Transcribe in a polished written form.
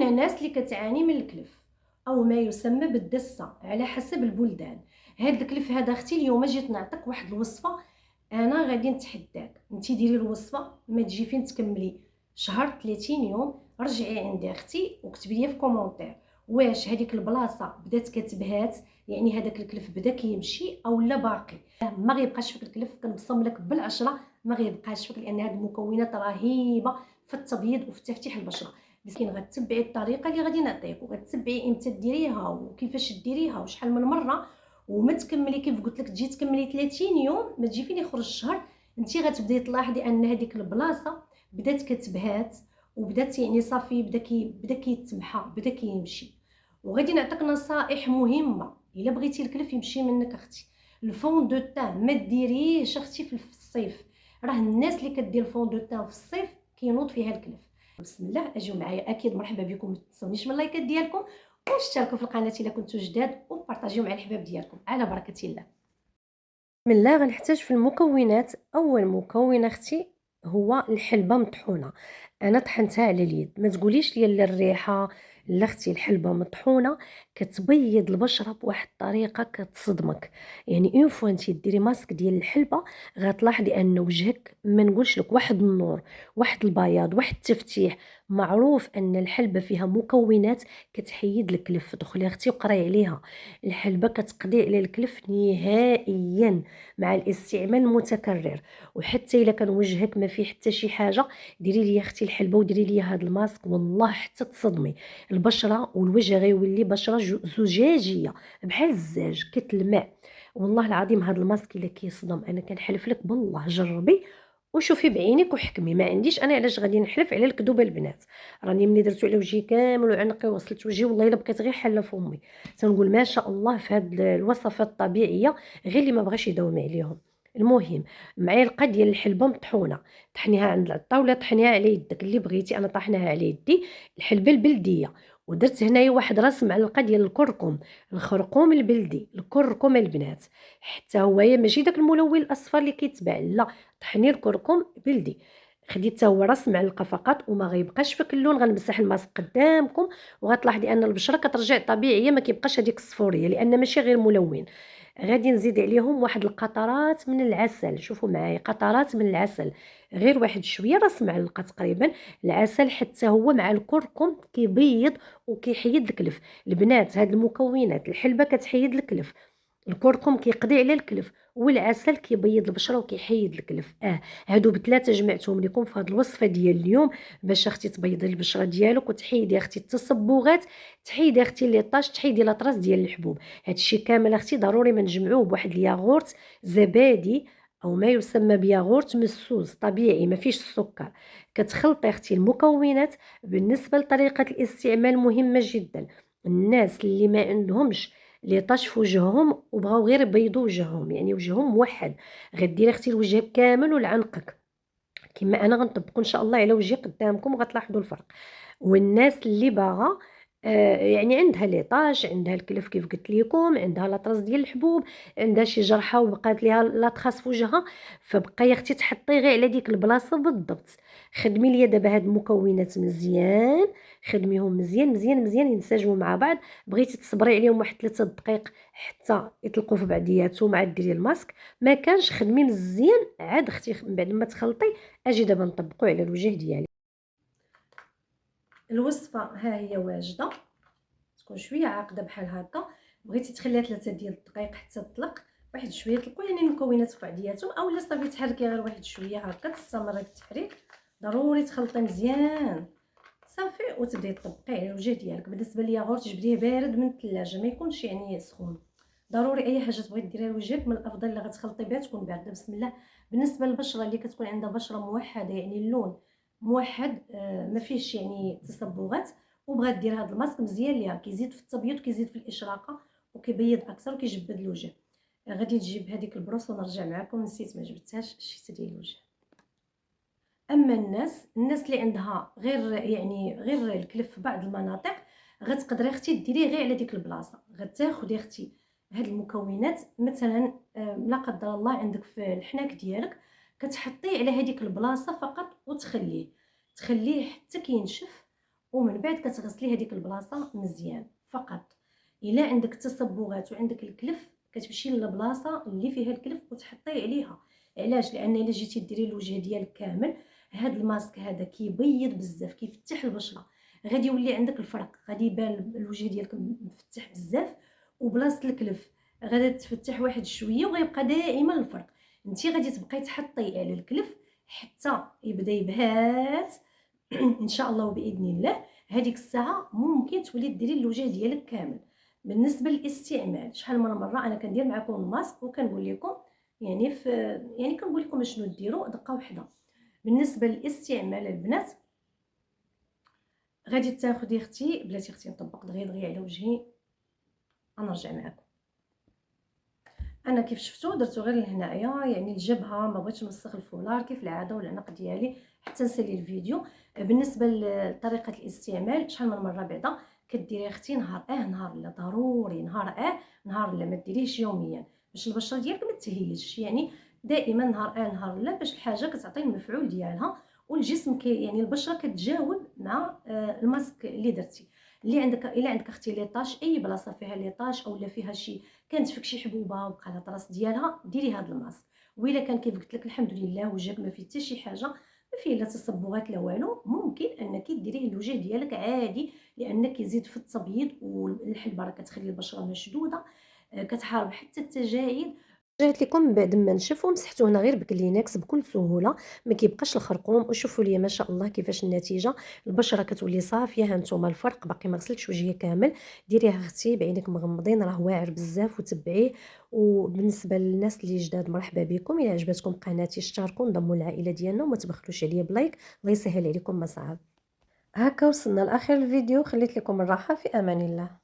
كاينه ناس اللي كتعاني من الكلف او ما يسمى بالدسه على حسب البلدان. هاد الكلف هذا اختي اليوم جيت نعطيك واحد الوصفه. انا غادي نتحداك انتي ديري الوصفه ما تجي فين تكملي شهر 30 يوم. رجعي عندي اختي وكتبي لي في كومونتير واش هذيك البلاصه بدات كتبهات، يعني هذاك الكلف بدا كيمشي او لا باقي. ما غيبقاش فيك الكلف، كنبصم لك بالعشره ما غيبقاش فيك، لان هذه المكونات رهيبه في التبييض وفي تفتيح البشره. مسكين غتبعي الطريقه اللي غادي نعطيك وغتبعي امتى ديريها وكيفاش ديريها وشحال من مره، وما تكملي كيف قلت لك تجي تكملي 30 يوم ما تجي فين يخرج الشهر. انت غتبداي تلاحظي ان هذيك البلاصه بدات كتبهات وبدات يعني صافي بدا كيتمحى بدا كيمشي. وغادي نعطيك نصائح مهمه الا بغيتي الكلف يمشي منك اختي. الفون دو تان ما ديريش اختي في الصيف، راه الناس اللي كدير الفون دو تان في الصيف كينوض فيها الكلف. بسم الله اجيو معايا، اكيد مرحبا بكم، ما تنسونيش من اللايكات ديالكم واشتركوا في القناه الا كنتو جداد وبارطاجيو مع الحباب ديالكم على بركه الله. بسم الله. غنحتاج في المكونات، اول مكون اختي هو الحلبه مطحونه. انا طحنتها على اليد، ما تقوليش لي لا الريحه لا اختي. الحلبه مطحونه كتبيض البشره بواحد الطريقه كتصدمك. يعني اون فوا انتي ديري ماسك ديال الحلبه غتلاحظي ان وجهك ما نقولش لك واحد النور، واحد البياض، واحد التفتيح. معروف ان الحلبه فيها مكونات كتحيد الكلف. دخلي اختي وقراي عليها. الحلبه كتقضي على الكلف نهائيا مع الاستعمال المتكرر. وحتى الا كان وجهك ما فيه حتى شي حاجه ديري لي اختي الحلبه وديري لي هذا الماسك، والله حتى تصدمي. البشره والوجه غيولي بشره زجاجيه بحال الزاج كتلمع. والله العظيم هذا الماسك الا كيصدم انا كنحلف لك بالله جربي وشوفي بعينك وحكمي. ما عنديش انا علاش غادي نحلف على الكذوبه البنات. راني ملي درتو على وجهي كامل وعنقي وصلت وجهي والله الا بقيت غير حله فمي. تنقول ما شاء الله في هاد الوصفات الطبيعيه، غير اللي ما بغاش يداوم عليهم. المهم معلقه ديال الحلبه مطحونه، طحنيها عند الطاوله، طحنيها على يدك اللي بغيتي. انا طحناها على يدي. الحلبه البلديه، ودرت هنايا واحد راس معلقه ديال الكركم، الخرقوم البلدي، الكركم البنات. حتى هويا ماشي داك الملون الاصفر اللي كيتباع، لا، طحني الكركم بلدي. خديت حتى هو راس معلقه فقط وما غيبقاش فيك اللون. غنمسح الماسك قدامكم وغتلاحظي ان البشره كترجع طبيعيه، ما كيبقاش هذيك الصفوريه لان ماشي غير ملون. غادي نزيد عليهم واحد القطرات من العسل. شوفوا معايا، قطرات من العسل، غير واحد شويه، راس معلقه تقريبا العسل. حتى هو مع الكركم كيبيض وكيحيد الكلف. البنات هاد المكونات، الحلبه كتحيد الكلف، الكركم كيقضي على الكلف، والعسل كيبيض البشره وكيحيد الكلف. هادو بثلاثه جمعتهم لكم في هاد الوصفه ديال اليوم باش اختي تبيضي البشره ديالك وتحيدي اختي التصبغات، تحيدي اختي لي طاش، تحيدي لاطراس ديال الحبوب. هادشي كامل اختي ضروري ما نجمعوه بواحد الياغورت زبادي او ما يسمى بياغورت مسوس طبيعي ما فيش السكر. كتخلطي اختي المكونات. بالنسبه لطريقه الاستعمال مهمه جدا. الناس اللي ما عندهمش لي طاش في وجههم وبغاو غير يبيضوا وجههم، يعني وجههم موحد، غديري اختي الوجه كامل ولعنقك كما انا غنطبقوا ان شاء الله على وجهي قدامكم وغتلاحظوا الفرق. والناس اللي باغا يعني عندها لي طاش، عندها الكلف كيف قلت لكم، عندها لاطراس ديال الحبوب، عندها شي جرحه وبقات ليها لاطخاس في وجهها، فبقى يا اختي تحطي غير على ديك البلاصه بالضبط. خدمي ليا دابا هاد المكونات مزيان، خدميهم مزيان مزيان مزيان ينسجموا مع بعض. بغيتي تصبري عليهم واحد 3 دقائق حتى يطلقوا في بعضياتهم عاد ديري الماسك. ما كانش خدمي مزيان عاد اختي من بعد ما تخلطي اجي دابا نطبقوا على الوجه ديالي. الوصفه ها هي واجده، تكون شويه عاقده بحال هكا. بغيتي تخليها 3 ديال الدقائق حتى تطلق واحد شويه، طلقوا يعني المكونات في بعضياتهم، اولا صافي تحركي غير واحد شويه هكا، تستمري في التحريك. ضروري تخلطي مزيان صافي وتبداي تطبقي على الوجه ديالك. بالنسبه للياغورت جبديه بارد من الثلاجه، ما يكونش يعني سخون. ضروري اي حاجه تبغي ديريها لوجهك من الافضل اللي غتخلطي بها تكون بارده. بسم الله. بالنسبه للبشره اللي كتكون عندها بشره موحده، يعني اللون موحد، ما فيش يعني تصبغات، وبغات دير هذا الماسك مزيان ليها، كيزيد في التبييض وكيزيد في الاشراقه وكيبيض اكثر وكيجبد الوجه. غادي نجيب هذيك البروس ونرجع معكم، نسيت ما جبتهاش الشيته ديال الوجه. اما الناس اللي عندها غير الكلف في بعض المناطق، غتقدري اختي ديريه غير على ديك البلاصه. غتاخدي اختي هاد المكونات مثلا، لا قدر الله عندك في الحناك ديالك، كتحطيه على هذيك البلاصه فقط وتخليه حتى كينشف. ومن بعد كتغسلي هذيك البلاصه مزيان. فقط الا عندك تصبغات وعندك الكلف كتمشي للبلاصه اللي فيها الكلف وتحطيه عليها. علاش؟ لان الا جيتي ديري الوجه ديالك كامل، هاد الماسك هذا كيبيض بزاف، كيفتح البشره، غادي يولي عندك الفرق، غادي يبان الوجه ديالك مفتح بزاف، وبلاصه الكلف غادي تفتح واحد شويه وغيبقى دائما الفرق. انت غادي تبقاي تحطي على الكلف حتى يبدا يبهات ان شاء الله وباذن الله. هذيك الساعه ممكن تولي ديري الوجه ديالك كامل. بالنسبه للاستعمال، شحال من مره انا كندير معكم الماسك وكنقول لكم يعني كنقول لكم شنو ديروا. دقه واحده بالنسبه للاستعمال البنات، غادي تاخدي اختي بلاتي اختي نطبق دغيا على وجهي. غنرجع معكم. انا كيف شفتوا درتو غير لهنايا، يعني الجبهه، ما بغيتش نوسخ الفولار كيف العاده والعنق ديالي حتى نسالي الفيديو. بالنسبه لطريقه الاستعمال، شحال من مره بعدا كديري اختي نهار نهار لا، ضروري نهار نهار لا، ما ديريش يوميا باش البشره ديالك ما تهيجش. يعني دائما نهار نهار لا، باش الحاجه كتعطي المفعول ديالها والجسم يعني البشره كتجاوب مع الماسك اللي درتي. اللي عندك الا عندك اختي ليطاش، اي بلاصه فيها ليطاش اولا فيها شي كانت فيك شي حبوبه وبقى لها طراس ديالها، ديري هذا الماسك. وإلا كان كيف قلت لك الحمد لله وجهك ما فيه حتى شي حاجه، ما فيه لا تصبغات لا والو، ممكن انك ديريه الوجه ديالك عادي، لان كيزيد في التبييض والحلبه راه كتخلي البشره مشدوده، كتحارب حتى التجاعيد. جات لكم من بعد ما نشف ومسحته هنا غير بكلينكس بكل سهوله، ما كيبقاش الخرقوم. وشوفوا لي ما شاء الله كيفاش النتيجه، البشره كتولي صافيه. ها نتوما الفرق، باقي ما غسلتش وجهي كامل. ديريها اختي بعينك مغمضين، راه واعر بزاف وتبعيه. وبالنسبه للناس اللي جداد، مرحبا بكم. الى عجبتكم قناتي اشتركوا انضموا للعائله ديالنا وما تبخلوش عليا بلايك، الله يسهل عليكم ما صعب. هكا وصلنا لاخر الفيديو، خليت لكم الراحه، في امان الله.